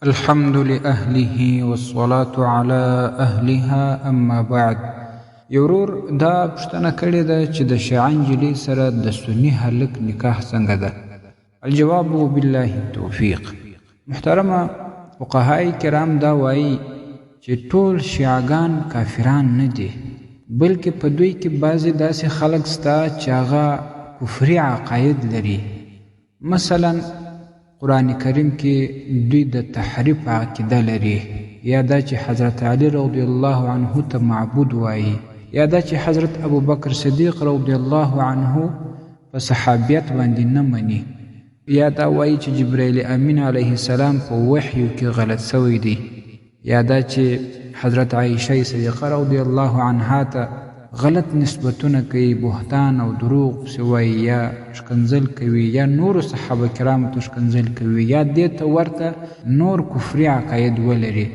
الحمد لأهله والصلاة على أهلها أما بعد. یورور دا پښتنه کړې ده چې د شیعه نجلۍ سره د سني هلک نکاح څنګه ده؟ الجواب بالله التوفیق. محترمه فقهای کرام دا وایي چې ټول شیعاګان کافران نه دي، بلکې په دوی کې بعضې داسې خلک سته چې هغه کفري عقاید لري. مثلا قرآن کریم کې دوی د تحریف عقیده لري، یا دا چې حضرت علی رضی الله عنه ته معبود وایي، یا دا چې حضرت ابوبکر صدیق رضی الله عنه په صحابیت باندې نه مني، یا دا وایي چې جبرائیل امین علیه السلام په وحیو کې غلط سوی دی، یا دا چې حضرت عایشه صدیقه رضی الله عنها ته غلط نسبتونه کوي، بهتان او دروغ پسې وایي، یا شکنځل کوي، یا نورو صحابه کرامو ته شکنځل کوي، یا دې ته ورته نور کفري عقاید ولري،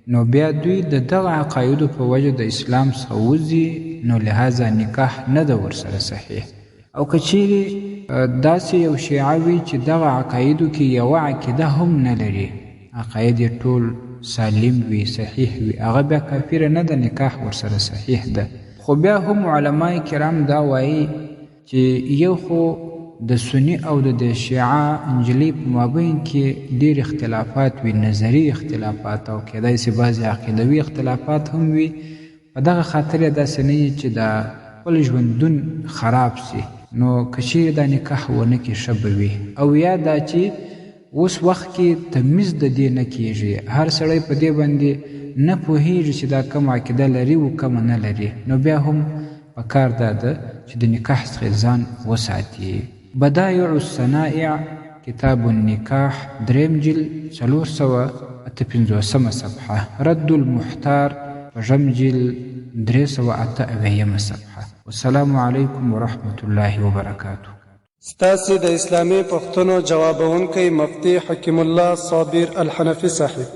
نو بیا دوی د دغه عقایدو په وجه د اسلام څخه وځي، نو لهذا نکاح نه ده ورسره صحیح. او که چیرې داسې یو شیعه وي چې دغه عقایدو کې یوه عقیده هم نه لري، عقاید یې ټول سالم وي، صحیح وي، هغه بیا کافره نه ده، نکاح ورسره صحیح ده. خو بیا هم علماء کرام دا وایي چې یو خو د سنی او د شیعه نجلۍ په مابین کې ډېر اختلافات وي، نظري اختلافات، او کیدای شي بعضې عقیدوي اختلافات هم وي. په دغه خاطر یې داسې نه وي چې دا خپل ژوندون خراب سي، نو که چیرې دا نکاح ونه کړي ښه به وي. او یا دا چې اوس وخت کې تمیز د دې نه کېږي، هر سړی په دې باندې نه پوهیږي چې دا کوم عقیده لري او کوم نه لري، نو بیا هم پکار دا ده چې د نکاح څخه ځان وساتي. بدایع الصنائع کتاب النکاح 3 جلد 458 صفحه، رد المحتار 5 جلد 308 صفحه. والسلام علیکم ورحمة الله وبرکاته. ستاسې د اسلامي پوښتنو جوابونکی مفتي حکیم الله صابر الحنفي صاحب.